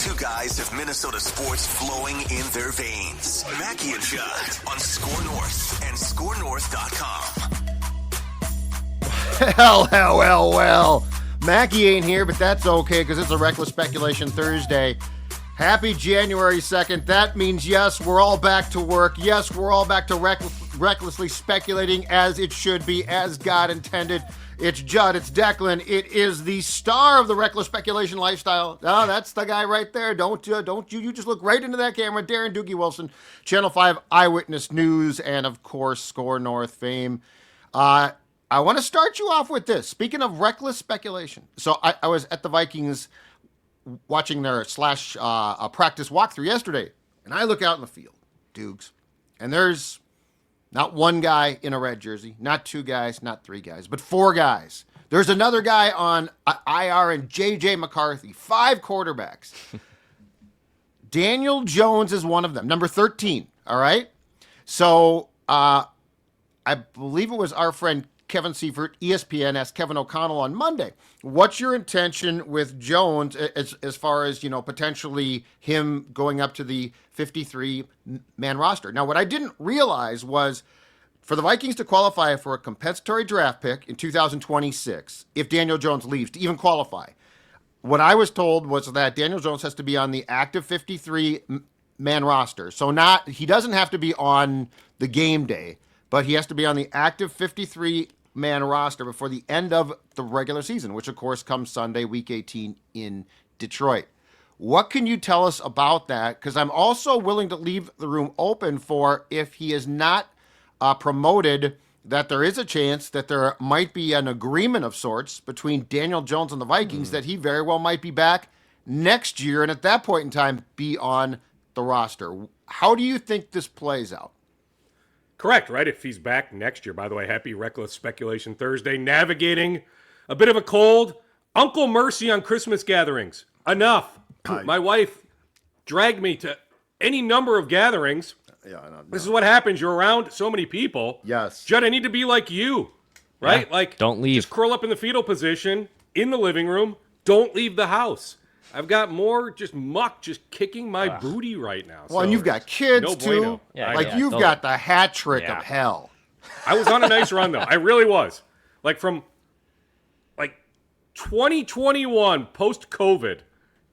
Two guys have Minnesota sports flowing in their veins. Mackey and Judd on Score North and ScoreNorth.com. Well. Mackey ain't here, but that's okay because it's a Reckless Speculation Thursday. Happy January 2nd. That means, yes, we're all back to work. Yes, we're all back to recklessly speculating as it should be, as God intended. It's Judd. It's Declan. It is the star of the Reckless Speculation lifestyle. Oh, that's the guy right there. Don't you just look right into that camera. Darren Doogie Wilson, Channel 5 Eyewitness News, and, of course, Score North fame. I want to start you off with this. Speaking of reckless speculation. So I was at the Vikings watching their practice walkthrough yesterday, and I look out in the field, Dukes, and there's not one guy in a red jersey, not two guys, not three guys, but four guys. There's another guy on IR and J.J. McCarthy, 5 quarterbacks. Daniel Jones is one of them, number 13, all right? So I believe it was our friend Kevin Seifert, ESPN, asked Kevin O'Connell on Monday, what's your intention with Jones as far as, potentially him going up to the 53-man roster? Now, what I didn't realize was for the Vikings to qualify for a compensatory draft pick in 2026, if Daniel Jones leaves to even qualify, what I was told was that Daniel Jones has to be on the active 53-man roster. So he doesn't have to be on the game day, but he has to be on the active 53-man roster before the end of the regular season, which, of course, comes Sunday, Week 18 in Detroit. What can you tell us about that? Because I'm also willing to leave the room open for if he is not promoted, that there is a chance that there might be an agreement of sorts between Daniel Jones and the Vikings that he very well might be back next year and at that point in time be on the roster. How do you think this plays out? Correct, right? If he's back next year. By the way, happy Reckless Speculation Thursday. Navigating a bit of a cold. Uncle Mercy on Christmas gatherings. Enough. My wife dragged me to any number of gatherings. Yeah, I know. This is what happens. You're around so many people. Yes. Judd, I need to be like you, right? Yeah, don't leave. Just curl up in the fetal position in the living room. Don't leave the house. I've got more just muck just kicking my booty right now. Well, and you've got kids, no too. bueno. You've got the hat trick of hell. I was on a nice run, though. I really was. From 2021, post-COVID,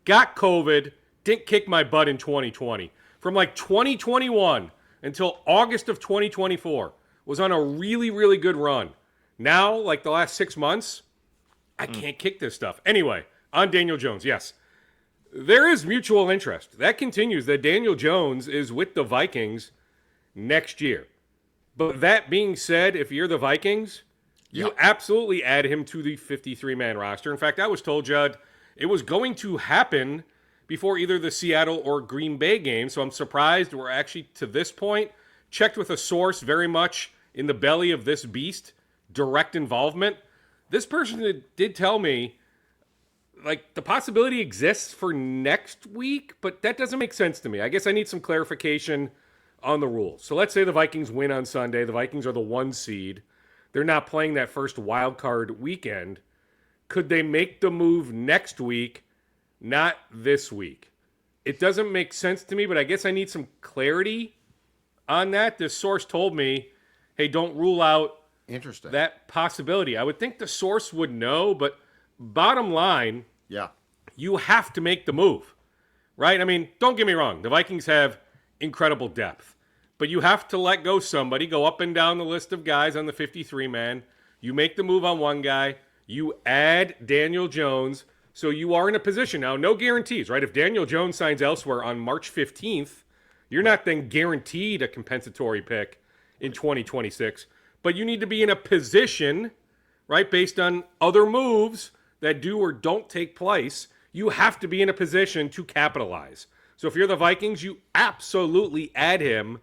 got COVID, didn't kick my butt in 2020. From 2021 until August of 2024, was on a really, really good run. Now, the last 6 months, I can't kick this stuff. Anyway, on Daniel Jones, yes. There is mutual interest. That continues, that Daniel Jones is with the Vikings next year. But that being said, if you're the Vikings, you absolutely add him to the 53-man roster. In fact, I was told, Judd, it was going to happen before either the Seattle or Green Bay game. So I'm surprised we're actually, to this point, checked with a source very much in the belly of this beast, direct involvement. This person did tell me, the possibility exists for next week, but that doesn't make sense to me. I guess I need some clarification on the rules. So let's say the Vikings win on Sunday. The Vikings are the 1 seed. They're not playing that first wild card weekend. Could they make the move next week, not this week? It doesn't make sense to me, but I guess I need some clarity on that. This source told me, hey, don't rule out that possibility. I would think the source would know, but bottom line, you have to make the move, right? I mean, don't get me wrong. The Vikings have incredible depth, but you have to let go somebody, go up and down the list of guys on the 53-man. You make the move on one guy. You add Daniel Jones, so you are in a position now. No guarantees, right? If Daniel Jones signs elsewhere on March 15th, you're not then guaranteed a compensatory pick in 2026, but you need to be in a position, right, based on other moves that do or don't take place. You have to be in a position to capitalize. So if you're the Vikings, you absolutely add him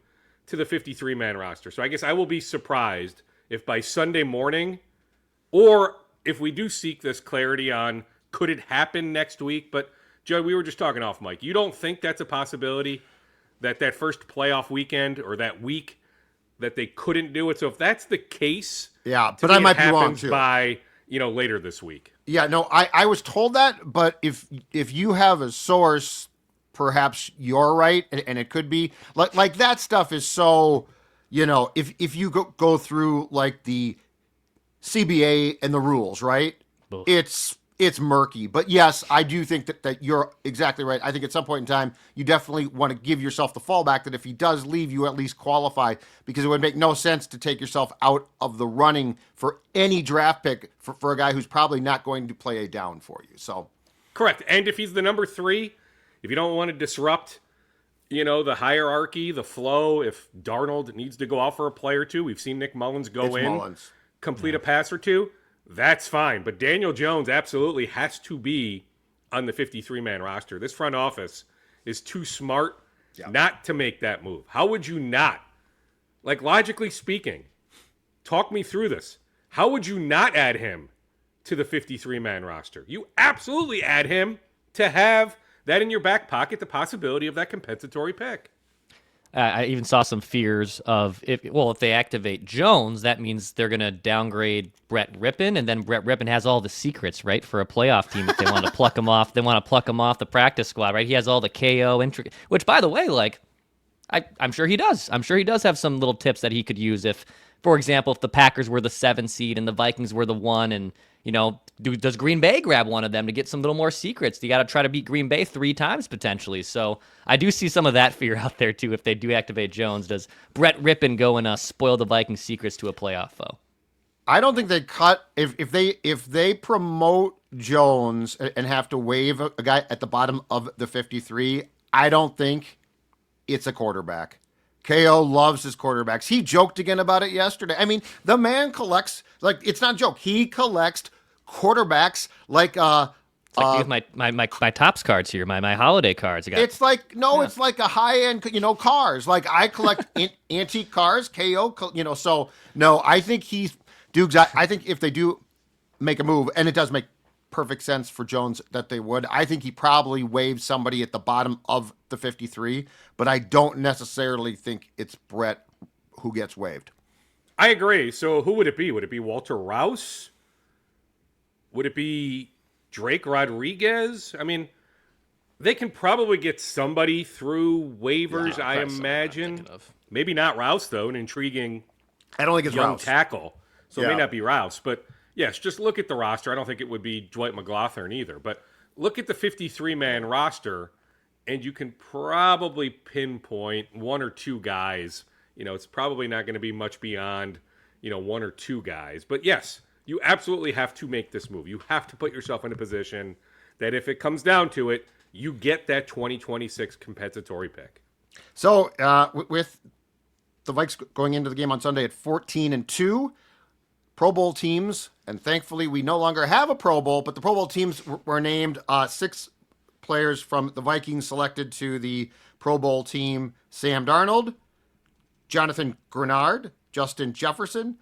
to the 53-man roster. So I guess I will be surprised if by Sunday morning, or if we do seek this clarity on could it happen next week. But, Joe, we were just talking off mic. You don't think that's a possibility, that first playoff weekend or that week that they couldn't do it? So if that's the case, but I might be wrong too. By later this week. Yeah, no, I was told that, but if you have a source perhaps you're right, and it could be like that stuff is so, if you go through like the CBA and the rules, right? Oof. It's murky. But yes, I do think that you're exactly right. I think at some point in time, you definitely want to give yourself the fallback that if he does leave, you at least qualify, because it would make no sense to take yourself out of the running for any draft pick for a guy who's probably not going to play a down for you. So Correct. And if he's the number 3, if you don't want to disrupt, the hierarchy, the flow, if Darnold needs to go out for a play or two, we've seen Nick Mullins complete a pass or two. That's fine. But Daniel Jones absolutely has to be on the 53-man roster. This front office is too smart not to make that move. How would you not? Like, logically speaking, talk me through this. How would you not add him to the 53-man roster? You absolutely add him to have that in your back pocket, the possibility of that compensatory pick. I even saw some fears of if they activate Jones, that means they're going to downgrade Brett Rippon, and then Brett Rippon has all the secrets, right, for a playoff team if they want to pluck him off. They want to pluck him off the practice squad, right? He has all the KO which, by the way, like I'm sure he does. I'm sure he does have some little tips that he could use if, for example, if the Packers were the 7 seed and the Vikings were the 1, and does Green Bay grab one of them to get some little more secrets? You got to try to beat Green Bay 3 times potentially. So I do see some of that fear out there too. If they do activate Jones, does Brett Rippon go and spoil the Vikings secrets to a playoff foe? I don't think they cut if they promote Jones and have to waive a guy at the bottom of the 53. I don't think it's a quarterback. KO loves his quarterbacks. He joked again about it yesterday. I mean, the man collects, like, it's not a joke. He collects quarterbacks like my Topps cards here, my holiday cards. It's like it's like a high end, cars. Like I collect antique cars. KO, So no, I think I think if they do make a move, and it does make perfect sense for Jones that they would, I think he probably waives somebody at the bottom of the 53, but I don't necessarily think it's Brett who gets waived. I agree. So who would it be? Would it be Walter Rouse? Would it be Drake Rodriguez? I mean, they can probably get somebody through waivers, I imagine. Maybe not Rouse, though, an intriguing I don't think it's young Rouse. tackle. So it may not be Rouse, but yes, just look at the roster. I don't think it would be Dwight McLaughlin either, but look at the 53-man roster, and you can probably pinpoint 1 or 2 guys. It's probably not going to be much beyond, 1 or 2 guys. But yes, you absolutely have to make this move. You have to put yourself in a position that if it comes down to it, you get that 2026 compensatory pick. So with the Vikes going into the game on Sunday at 14-2, Pro Bowl teams, and thankfully we no longer have a Pro Bowl, but the Pro Bowl teams were named 6 players from the Vikings selected to the Pro Bowl team: Sam Darnold, Jonathan Grenard, Justin Jefferson,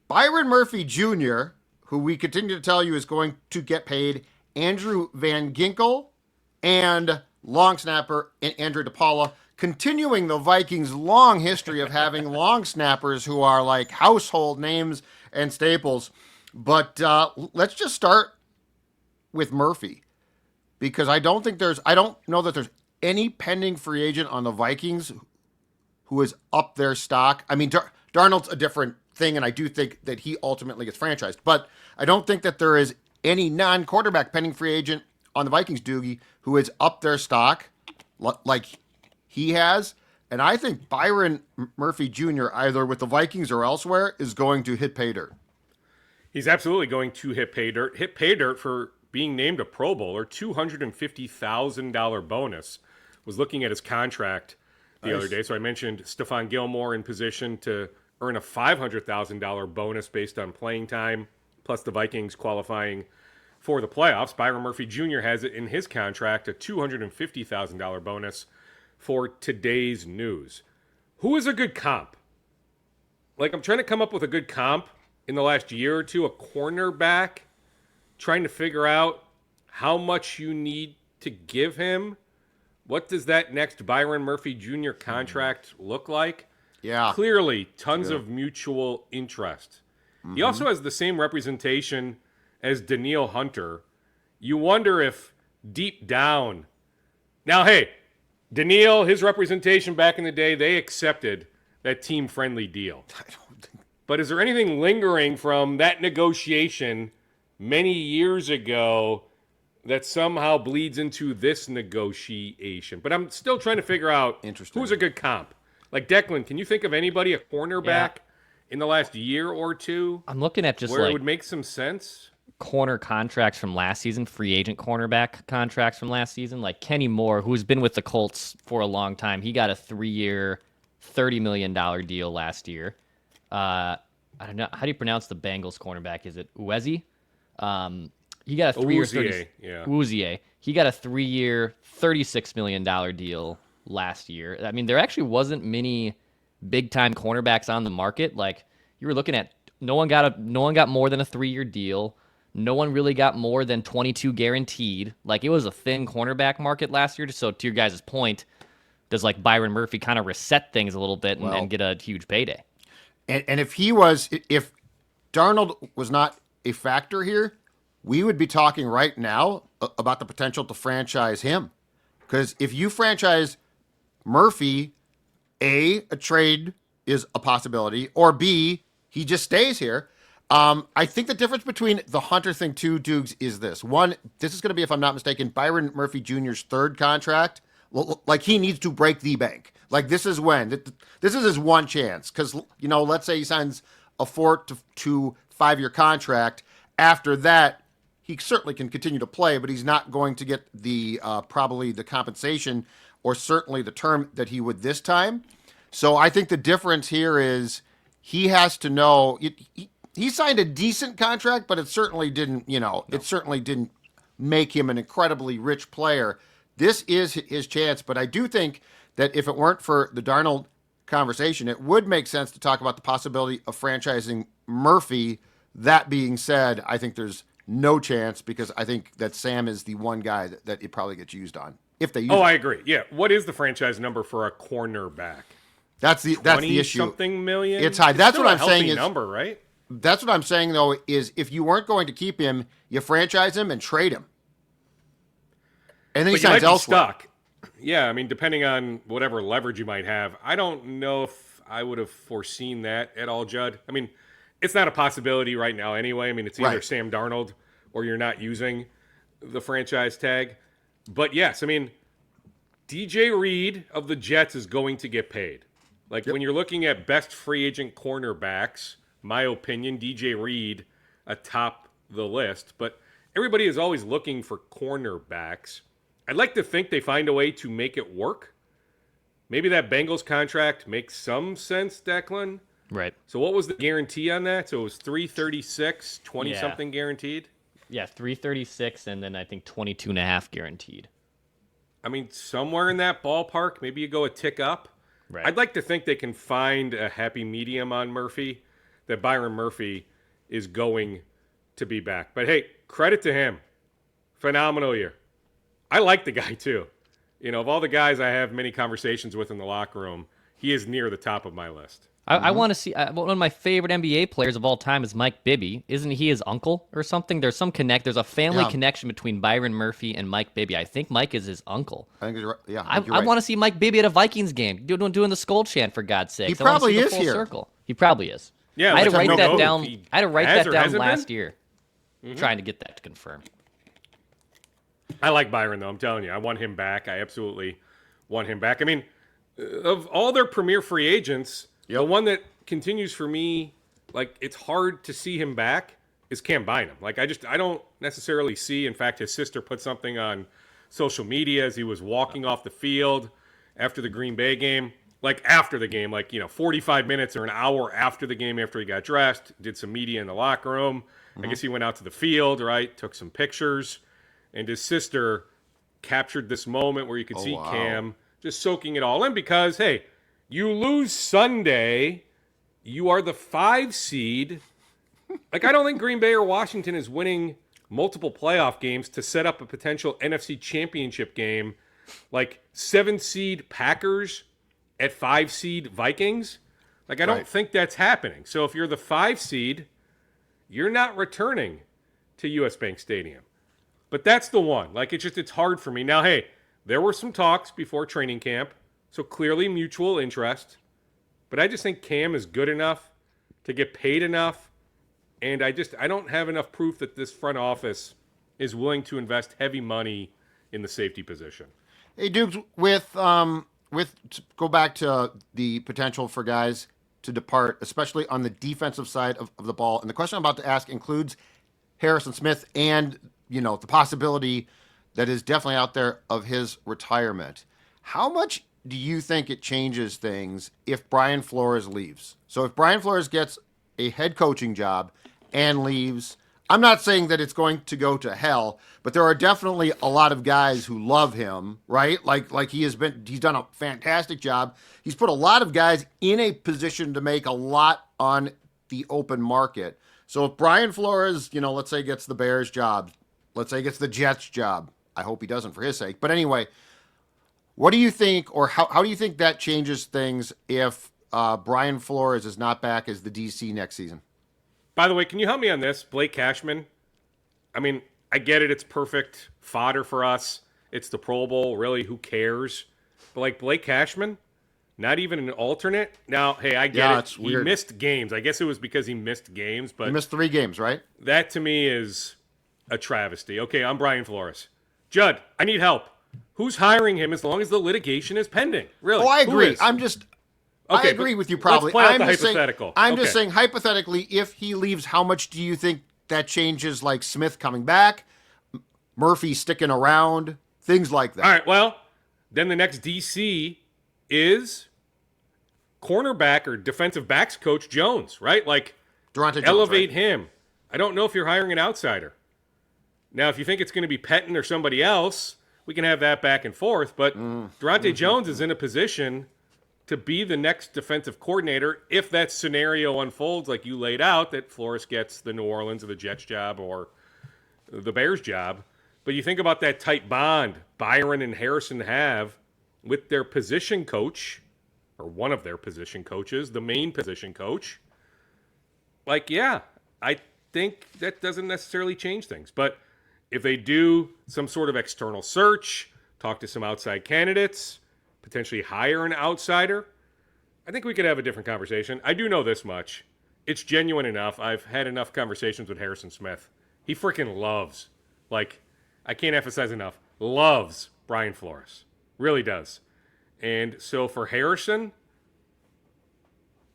Byron Murphy Jr., who we continue to tell you is going to get paid, Andrew Van Ginkel, and long snapper Andrew DePaula, continuing the Vikings' long history of having long snappers who are like household names and staples. But let's just start with Murphy, because I don't know that there's any pending free agent on the Vikings who is up their stock. I mean, Darnold's a different thing, and I do think that he ultimately gets franchised, but I don't think that there is any non-quarterback pending free agent on the Vikings, Doogie, who is up their stock like he has. And I think Byron Murphy Jr., either with the Vikings or elsewhere, is going to hit pay dirt. He's absolutely going to hit pay dirt. Hit pay dirt for being named a Pro Bowler. $250,000 bonus. Was looking at his contract the other day. So I mentioned Stephon Gilmore in position to earn a $500,000 bonus based on playing time, plus the Vikings qualifying for the playoffs. Byron Murphy Jr. has it in his contract, a $250,000 bonus for today's news. Who is a good comp? Like, I'm trying to come up with a good comp in the last year or two, a cornerback, trying to figure out how much you need to give him. What does that next Byron Murphy Jr. contract look like? Yeah. Clearly, tons of mutual interest. He also has the same representation as Danielle Hunter. You wonder if deep down... Now, hey, Daniil, his representation back in the day, they accepted that team-friendly deal. But is there anything lingering from that negotiation many years ago that somehow bleeds into this negotiation? But I'm still trying to figure out who's a good comp. Like Declan, can you think of anybody, a cornerback, in the last year or two? I'm looking at just where it would make some sense. Corner contracts from last season, free agent cornerback contracts from last season, like Kenny Moore, who's been with the Colts for a long time. He got a 3-year, $30 million deal last year. I don't know. How do you pronounce the Bengals cornerback? Is it Uwezi? He got a 3-year, Uwuzie. He got a 3-year, $36 million deal last year. I mean, there actually wasn't many big-time cornerbacks on the market. Like, you were looking at, no one got more than a 3-year deal. No one really got more than 22 guaranteed. Like, it was a thin cornerback market last year. So to your guys' point, does like Byron Murphy kind of reset things a little bit and get a huge payday? And if Darnold was not a factor here, we would be talking right now about the potential to franchise him. Because if you franchise Murphy, A, a trade is a possibility, or B, he just stays here. I think the difference between the Hunter thing too, Dukes, is this. One, this is going to be, if I'm not mistaken, Byron Murphy Jr.'s third contract. Like, he needs to break the bank. Like, this is his one chance. Because, let's say he signs a 4 to 5 year contract. After that, he certainly can continue to play, but he's not going to get the probably the compensation or certainly the term that he would this time. So I think the difference here is he has to know he signed a decent contract, but it certainly didn't, it certainly didn't make him an incredibly rich player. This is his chance, but I do think that if it weren't for the Darnold conversation, it would make sense to talk about the possibility of franchising Murphy. That being said, I think there's no chance because I think that Sam is the one guy that it probably gets used on. If they use I agree. Yeah. What is the franchise number for a cornerback? That's the issue. Something million? It's high. That's what I'm saying is number, right? That's what I'm saying though, is if you weren't going to keep him, you franchise him and trade him. And then he signs elsewhere. Stuck. Yeah, I mean, depending on whatever leverage you might have, I don't know if I would have foreseen that at all, Judd. I mean, it's not a possibility right now anyway. I mean, it's either Sam Darnold or you're not using the franchise tag. But yes, I mean, DJ Reed of the Jets is going to get paid. Like, when you're looking at best free agent cornerbacks, my opinion, DJ Reed atop the list. But everybody is always looking for cornerbacks. I'd like to think they find a way to make it work. Maybe that Bengals contract makes some sense, Declan. Right. So what was the guarantee on that? So it was $336, 20-something guaranteed? Yeah, $336, and then I think 22.5 guaranteed. I mean, somewhere in that ballpark, maybe you go a tick up. Right. I'd like to think they can find a happy medium on Murphy, that Byron Murphy is going to be back. But hey, credit to him. Phenomenal year. I like the guy too. Of all the guys I have many conversations with in the locker room, he is near the top of my list. I want to see one of my favorite NBA players of all time is Mike Bibby. Isn't he his uncle or something? There's some There's a family connection between Byron Murphy and Mike Bibby. I think Mike is his uncle. I think you're right. Yeah, I want to see Mike Bibby at a Vikings game doing the Skull chant, for God's sake. He probably is here. Circle. He probably is. Yeah, I had to write that down. I had to write that down last been? year, trying to get that to confirm. I like Byron, though. I'm telling you, I want him back. I absolutely want him back. I mean, of all their premier free agents, the one that continues for me, like, it's hard to see him back, is Cam Bynum. Like, I don't necessarily see. In fact, his sister put something on social media as he was walking off the field after the Green Bay game. Like, after the game, 45 minutes or an hour after the game, after he got dressed, did some media in the locker room. I guess he went out to the field, right? Took some pictures. And his sister captured this moment where you could see Cam just soaking it all in because, hey, you lose Sunday, you are the 5 seed. I don't think Green Bay or Washington is winning multiple playoff games to set up a potential NFC championship game. 7 seed Packers at 5 seed Vikings. I don't think that's happening. So if you're the 5 seed, you're not returning to US Bank Stadium. But that's the one. It's hard for me. Now, hey, there were some talks before training camp, so clearly mutual interest. But I just think Cam is good enough to get paid enough, and I don't have enough proof that this front office is willing to invest heavy money in the safety position. Hey, Dukes, with go back to the potential for guys to depart, especially on the defensive side of the ball. And the question I'm about to ask includes Harrison Smith and, the possibility that is definitely out there of his retirement. How much do you think it changes things if Brian Flores leaves? So if Brian Flores gets a head coaching job and leaves, I'm not saying that it's going to go to hell, but there are definitely a lot of guys who love him, right? Like he's done a fantastic job. He's put a lot of guys in a position to make a lot on the open market. So if Brian Flores, let's say gets the Bears job, let's say gets the Jets job, I hope he doesn't for his sake. But anyway, what do you think, or how do you think that changes things if Brian Flores is not back as the DC next season? By the way, can you help me on this? Blake Cashman? I mean, I get it. It's perfect fodder for us. It's the Pro Bowl. Really, who cares? But like Blake Cashman, not even an alternate? Now, hey, I get it. It's weird. He missed games. I guess it was because he missed games. But He missed 3 games, right? that to me is a travesty. Okay, I'm Brian Flores. Judd, I need help. Who's hiring him as long as the litigation is pending? Really? Oh, I Who agree. is? I agree with you probably. Let's play out I'm the just hypothetical. I'm just saying, hypothetically, if he leaves, how much do you think that changes, like Smith coming back, Murphy sticking around, things like that? All right, well, then the next DC is cornerback or defensive backs coach Jones, right? Like, Durante Jones, elevate right? him. I don't know if you're hiring an outsider. Now, if you think it's going to be Pettin or somebody else, we can have that back and forth. But Durante Jones is in a position to be the next defensive coordinator if that scenario unfolds like you laid out, that Flores gets the New Orleans or the Jets job or the Bears job. But you think about that tight bond Byron and Harrison have with their position coach, or one of their position coaches, the main position coach. Like, yeah, I think that doesn't necessarily change things. But if they do some sort of external search, talk to some outside candidates, potentially hire an outsider, I think we could have a different conversation. I do know this much. It's genuine enough. I've had enough conversations with Harrison Smith. He freaking loves, I can't emphasize enough, loves Brian Flores. Really does. And so for Harrison,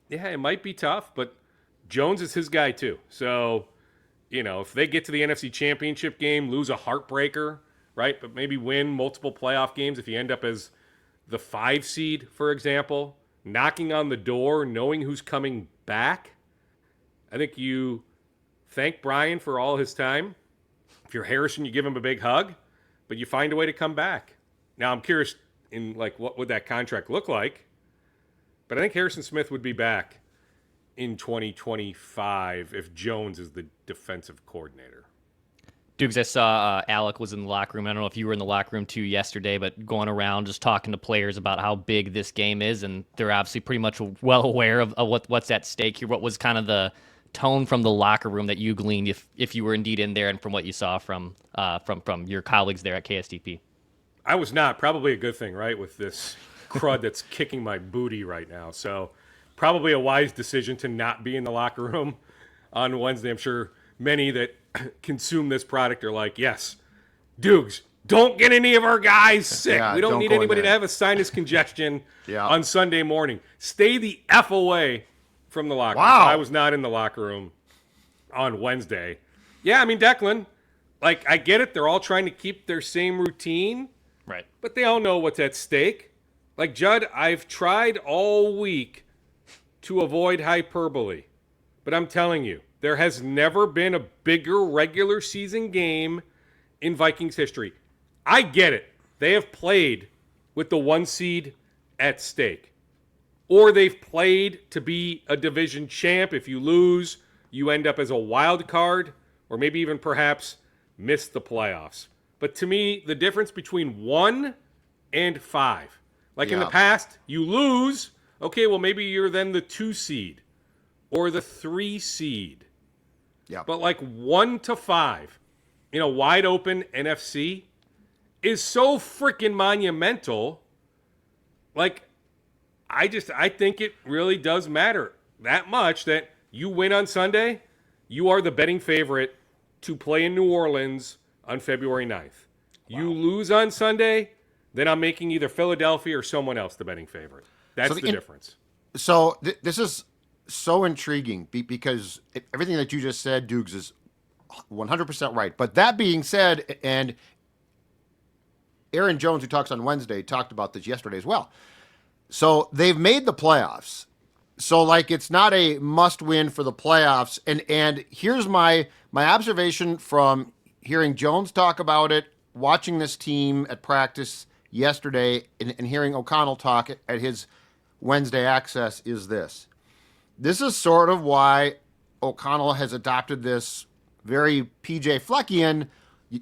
yeah, it might be tough, but Jones is his guy too. So, if they get to the NFC Championship game, lose a heartbreaker, right, but maybe win multiple playoff games if you end up as the 5 seed, for example, knocking on the door, knowing who's coming back. I think you thank Brian for all his time. If you're Harrison, you give him a big hug, but you find a way to come back. Now, I'm curious what would that contract look like? But I think Harrison Smith would be back in 2025 if Jones is the defensive coordinator. Dukes, I saw Alec was in the locker room. I don't know if you were in the locker room too yesterday, but going around just talking to players about how big this game is, and they're obviously pretty much well aware of what's at stake here. What was kind of the tone from the locker room that you gleaned, if you were indeed in there, and from what you saw from your colleagues there at KSTP? I was not. Probably a good thing, right, with this crud that's kicking my booty right now. So probably a wise decision to not be in the locker room on Wednesday. I'm sure many that consume this product are like, yes, Dukes, don't get any of our guys sick. Yeah, we don't need go in anybody to there. have a sinus congestion Yeah. on Sunday morning. Stay the F away from the locker room. Wow. I was not in the locker room on Wednesday. Yeah, I mean, Declan, I get it. They're all trying to keep their same routine. Right. But they all know what's at stake. Like, Judd, I've tried all week to avoid hyperbole. But I'm telling you, there has never been a bigger regular season game in Vikings history. I get it. They have played with the 1 seed at stake. Or they've played to be a division champ. If you lose, you end up as a wild card, or maybe even perhaps miss the playoffs. But to me, the difference between 1 and 5, in the past, you lose, okay, well, maybe you're then the 2 seed or the 3 seed. Yeah. But 1 to 5 in a wide open NFC, is so freaking monumental. Like, I think it really does matter that much that you win on Sunday, you are the betting favorite to play in New Orleans on February 9th. Wow. You lose on Sunday, then I'm making either Philadelphia or someone else the betting favorite. That's the difference. So this is so intriguing because everything that you just said, Dukes, is 100% right. But that being said, and Aaron Jones, who talks on Wednesday, talked about this yesterday as well. So they've made the playoffs. So, like, it's not a must-win for the playoffs. And here's my observation from hearing Jones talk about it, watching this team at practice yesterday, and hearing O'Connell talk at his Wednesday access is this. This is sort of why O'Connell has adopted this very PJ Fleckian,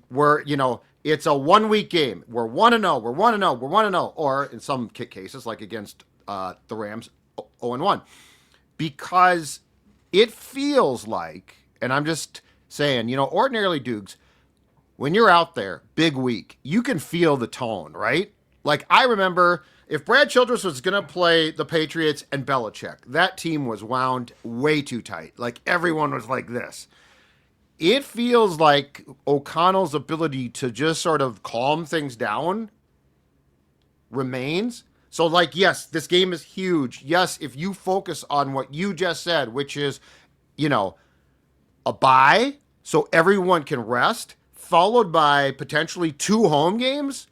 where, you know, it's a one-week game. We're 1-0, we're 1-0, we're 1-0. Or in some cases, like against the Rams, 0-1. Because it feels like, and I'm just saying, you know, ordinarily, Dukes, when you're out there, big week, you can feel the tone, right? Like, I remember if Brad Childress was going to play the Patriots and Belichick, that team was wound way too tight. Like, everyone was like this. It feels like O'Connell's ability to just sort of calm things down remains. So, like, yes, this game is huge. Yes, if you focus on what you just said, which is, you know, a bye so everyone can rest, followed by potentially 2 home games.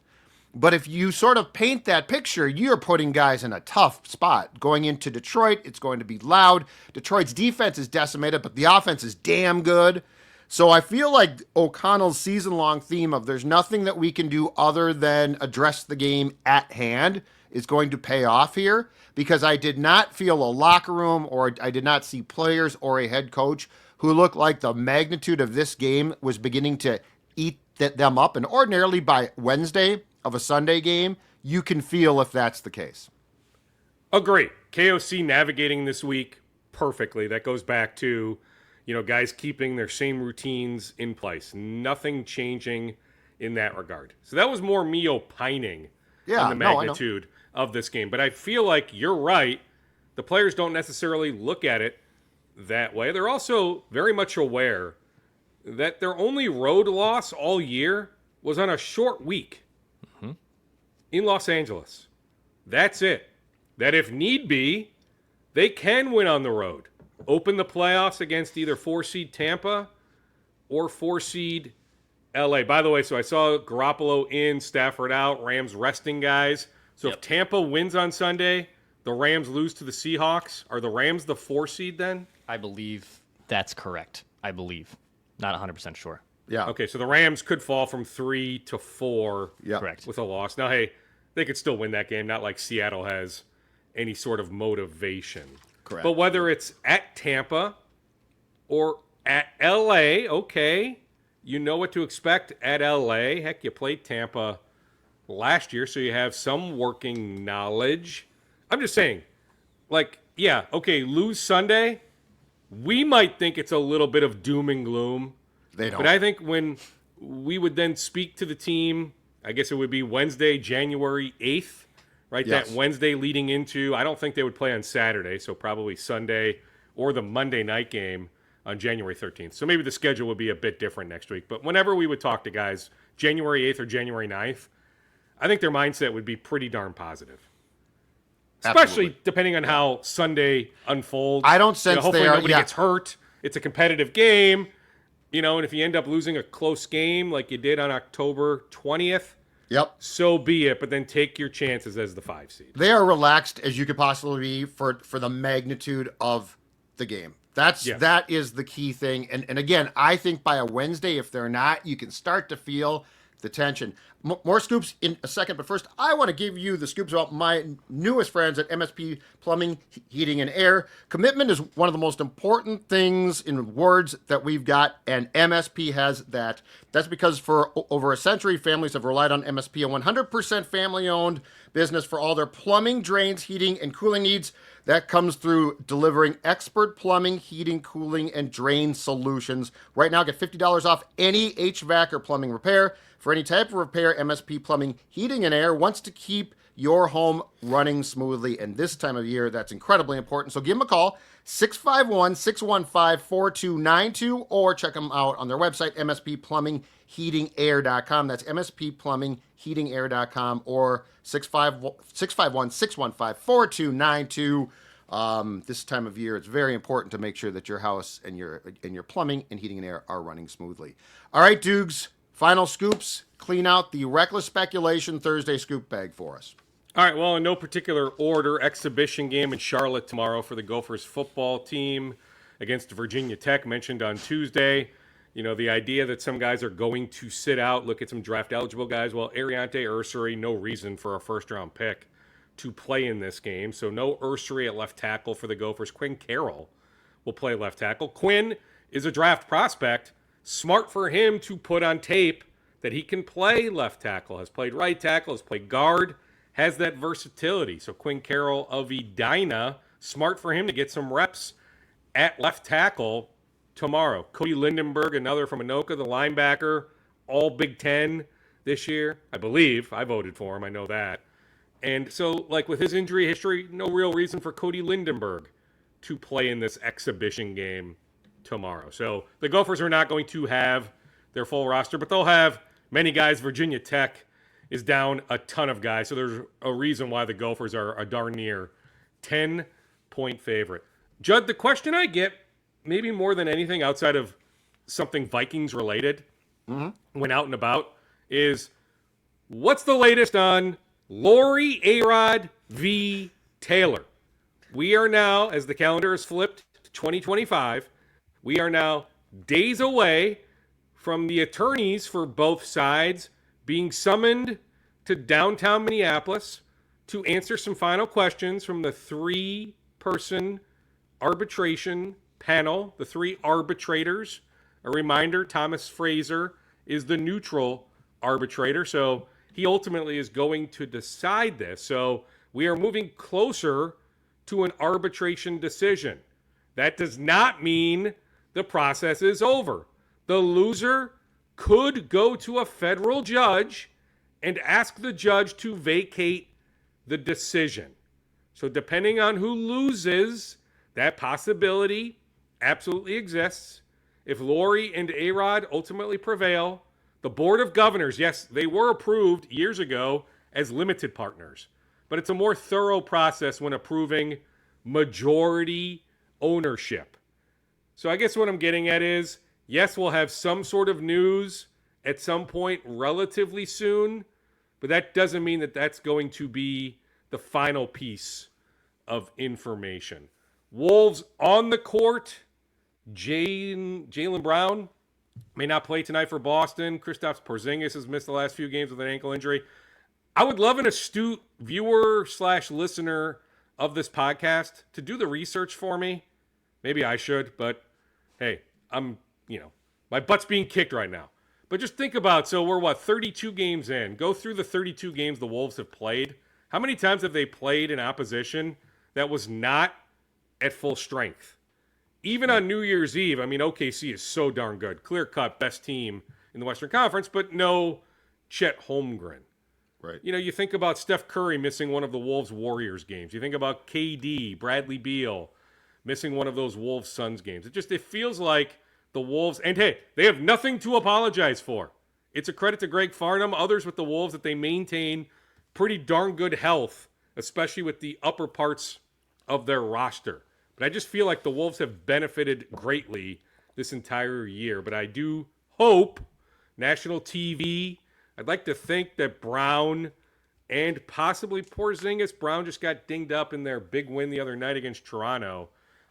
But if you sort of paint that picture, you're putting guys in a tough spot. Going into Detroit, it's going to be loud. Detroit's defense is decimated, but the offense is damn good. So I feel like O'Connell's season-long theme of there's nothing that we can do other than address the game at hand is going to pay off here, because I did not feel a locker room, or I did not see players or a head coach who looked like the magnitude of this game was beginning to eat them up. And ordinarily by Wednesday of a Sunday game, you can feel if that's the case. Agree. KOC navigating this week perfectly. That goes back to, you know, guys keeping their same routines in place. Nothing changing in that regard. So that was more me opining on the magnitude of this game. But I feel like you're right. The players don't necessarily look at it that way. They're also very much aware that their only road loss all year was on a short week in Los Angeles. That's it. That if need be, they can win on the road. Open the playoffs against either 4-seed Tampa or 4-seed LA. By the way, so I saw Garoppolo in, Stafford out, Rams resting guys. So if Tampa wins on Sunday, the Rams lose to the Seahawks. Are the Rams the 4-seed then? I believe that's correct. I believe. Not 100% sure. Yeah. Okay, so the Rams could fall from 3 to 4 Correct. with a loss. Now, hey, they could still win that game. Not like Seattle has any sort of motivation. Correct. But whether it's at Tampa or at LA, okay, you know what to expect at LA. Heck, you played Tampa last year, so you have some working knowledge. I'm just saying, like, yeah, okay, lose Sunday. We might think it's a little bit of doom and gloom. They don't. But I think when we would then speak to the team, I guess it would be Wednesday, January 8th, right? Yes. That Wednesday leading into, I don't think they would play on Saturday, so probably Sunday or the Monday night game on January 13th. So maybe the schedule would be a bit different next week. But whenever we would talk to guys, January 8th or January 9th, I think their mindset would be pretty darn positive. Especially Absolutely. depending on how Sunday unfolds. I don't sense hopefully they are. nobody gets hurt. It's a competitive game, you know, and if you end up losing a close game like you did on October 20th, so be it. But then take your chances as the 5 seed. They are relaxed as you could possibly be for the magnitude of the game. That is the key thing. And again, I think by a Wednesday, if they're not, you can start to feel the tension. More scoops in a second, but first, I want to give you the scoops about my newest friends at MSP Plumbing, Heating, and Air. Commitment is one of the most important things in words that we've got, and MSP has that. That's because for over a century, families have relied on MSP, a 100% family-owned business for all their plumbing, drains, heating, and cooling needs. That comes through delivering expert plumbing, heating, cooling, and drain solutions. Right now, get $50 off any HVAC or plumbing repair. For any type of repair player, MSP Plumbing, Heating and Air wants to keep your home running smoothly. And this time of year, that's incredibly important. So give them a call, 651-615-4292, or check them out on their website, msplumbingheatingair.com. That's msplumbingheatingair.com, or 651-615-4292. This time of year, it's very important to make sure that your house and your plumbing and heating and air are running smoothly. All right, Doogs, final scoops. Clean out the Reckless Speculation Thursday scoop bag for us. All right, well, in no particular order, exhibition game in Charlotte tomorrow for the Gophers football team against Virginia Tech, mentioned on Tuesday. You know, the idea that some guys are going to sit out, look at some draft-eligible guys. Well, Ariante Ursary, no reason for a first-round pick to play in this game. So no Ursary at left tackle for the Gophers. Quinn Carroll will play left tackle. Quinn is a draft prospect. Smart for him to put on tape that he can play left tackle, has played right tackle, has played guard, has that versatility. So Quinn Carroll of Edina, smart for him to get some reps at left tackle tomorrow. Cody Lindenberg, another from Anoka, the linebacker, all Big Ten this year, I believe. I voted for him, I know that. And so, like, with his injury history, no real reason for Cody Lindenberg to play in this exhibition game tomorrow. So the Gophers are not going to have their full roster, but they'll have many guys. Virginia Tech is down a ton of guys, so there's a reason why the Gophers are a darn near 10-point favorite. Judd, the question I get, maybe more than anything outside of something Vikings related, when out and about, is what's the latest on Laurie A-Rod v. Taylor? We are now, as the calendar is flipped to 2025, we are now days away from the attorneys for both sides being summoned to downtown Minneapolis to answer some final questions from the three-person arbitration panel, the three arbitrators. A reminder, Thomas Fraser is the neutral arbitrator, so he ultimately is going to decide this. So we are moving closer to an arbitration decision. That does not mean the process is over. The loser could go to a federal judge and ask the judge to vacate the decision. So depending on who loses, that possibility absolutely exists. If Laurie and A-Rod ultimately prevail, the Board of Governors, yes, they were approved years ago as limited partners, but it's a more thorough process when approving majority ownership. So I guess what I'm getting at is, yes, we'll have some sort of news at some point relatively soon, but that doesn't mean that that's going to be the final piece of information. Wolves on the court. Jaylen Brown may not play tonight for Boston. Kristaps Porzingis has missed the last few games with an ankle injury. I would love an astute viewer/listener of this podcast to do the research for me. Maybe I should, but hey, my butt's being kicked right now. But just think about, so we're 32 games in. Go through the 32 games the Wolves have played. How many times have they played an opposition that was not at full strength? Even on New Year's Eve, I mean, OKC is so darn good. Clear-cut best team in the Western Conference, but no Chet Holmgren. Right. You know, you think about Steph Curry missing one of the Wolves-Warriors games. You think about KD, Bradley Beal missing one of those Wolves-Suns games. It feels like the Wolves, and hey, they have nothing to apologize for. It's a credit to Greg Farnham, others with the Wolves, that they maintain pretty darn good health, especially with the upper parts of their roster. But I just feel like the Wolves have benefited greatly this entire year. But I do hope national TV, I'd like to think that Brown and possibly Porzingis, Brown just got dinged up in their big win the other night against Toronto.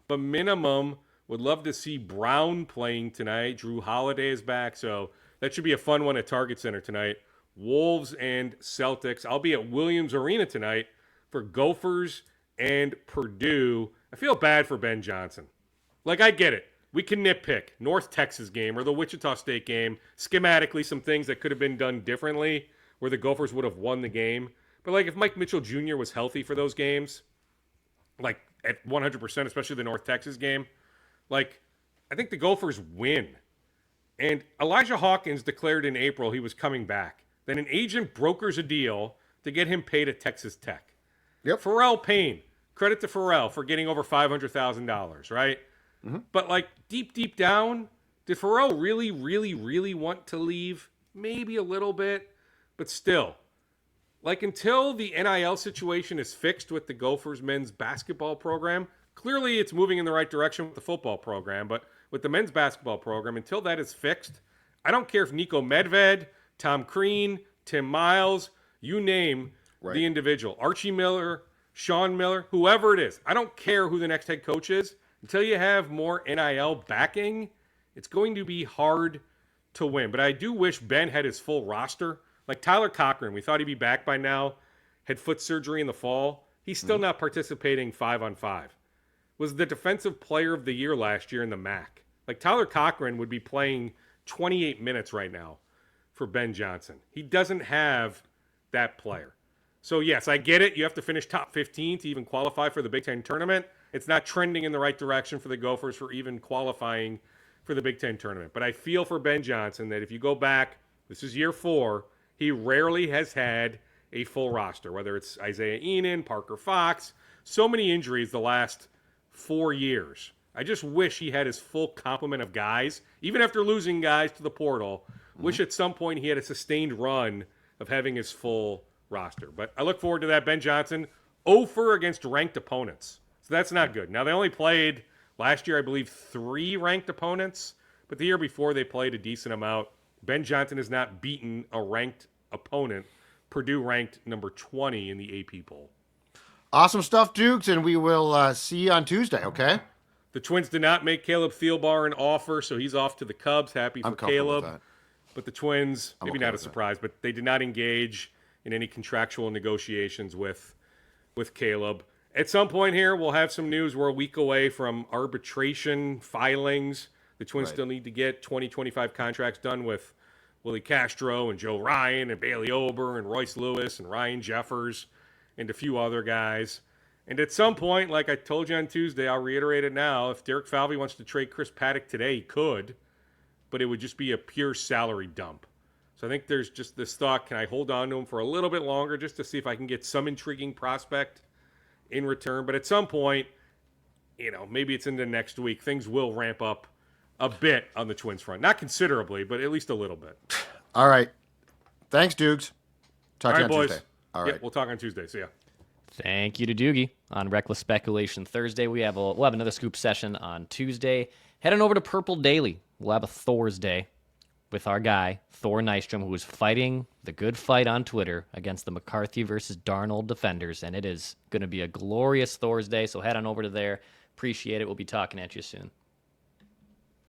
But minimum, would love to see Brown playing tonight. Drew Holiday is back, so that should be a fun one at Target Center tonight. Wolves and Celtics. I'll be at Williams Arena tonight for Gophers and Purdue. I feel bad for Ben Johnson. Like, I get it. We can nitpick North Texas game or the Wichita State game. Schematically, some things that could have been done differently where the Gophers would have won the game. But, like, if Mike Mitchell Jr. was healthy for those games, like, at 100%, especially the North Texas game, like, I think the Gophers win. And Elijah Hawkins declared in April he was coming back. then an agent brokers a deal to get him paid at Texas Tech. Yep. Pharrell Payne. Credit to Pharrell for getting over $500,000, right? Mm-hmm. But like deep down, did Pharrell really, really, really want to leave? Maybe a little bit, but still. Like until the NIL situation is fixed with the Gophers men's basketball program, clearly it's moving in the right direction with the football program, but with the men's basketball program, until that is fixed, I don't care if Nico Medved, Tom Crean, Tim Miles, you name the individual, Archie Miller, Sean Miller, whoever it is. I don't care who the next head coach is. Until you have more NIL backing, it's going to be hard to win. But I do wish Ben had his full roster. Like Tyler Cochran, we thought he'd be back by now, had foot surgery in the fall. He's still not participating 5-on-5. Was the defensive player of the year last year in the MAC. Like Tyler Cochran would be playing 28 minutes right now for Ben Johnson. He doesn't have that player. So yes, I get it. You have to finish top 15 to even qualify for the Big Ten tournament. It's not trending in the right direction for the Gophers for even qualifying for the Big Ten tournament. But I feel for Ben Johnson that if you go back, this is year 4, he rarely has had a full roster, whether it's Isaiah Enan, Parker Fox, so many injuries the last 4 years. I just wish he had his full complement of guys, even after losing guys to the portal. Wish at some point he had a sustained run of having his full roster. But I look forward to that. Ben Johnson, 0-for against ranked opponents. So that's not good. Now, they only played last year, I believe, 3 ranked opponents. But the year before, they played a decent amount. Ben Johnson has not beaten a ranked opponent. Purdue ranked number 20 in the AP poll. Awesome stuff, Dukes, and we will see you on Tuesday, okay? The Twins did not make Caleb Thielbar an offer, so he's off to the Cubs. Happy for Caleb. With that. But the Twins, maybe not a surprise, but they did not engage in any contractual negotiations with Caleb. At some point here, we'll have some news. We're a week away from arbitration filings. The Twins still need to get 2025 contracts done with Willie Castro and Joe Ryan and Bailey Ober and Royce Lewis and Ryan Jeffers and a few other guys. And at some point, like I told you on Tuesday, I'll reiterate it now, if Derek Falvey wants to trade Chris Paddock today, he could, but it would just be a pure salary dump. So I think there's just this thought, can I hold on to him for a little bit longer just to see if I can get some intriguing prospect in return? But at some point, maybe it's into next week, things will ramp up a bit on the Twins front. Not considerably, but at least a little bit. All right. Thanks, Dukes. Talk to you on boys. Tuesday. All right. We'll talk on Tuesday. See ya. Thank you to Doogie. On Reckless Speculation Thursday, we'll have another scoop session on Tuesday. Head on over to Purple Daily. We'll have a Thor's Day with our guy, Thor Nystrom, who is fighting the good fight on Twitter against the McCarthy versus Darnold defenders, and it is going to be a glorious Thor's Day, so head on over to there. Appreciate it. We'll be talking at you soon.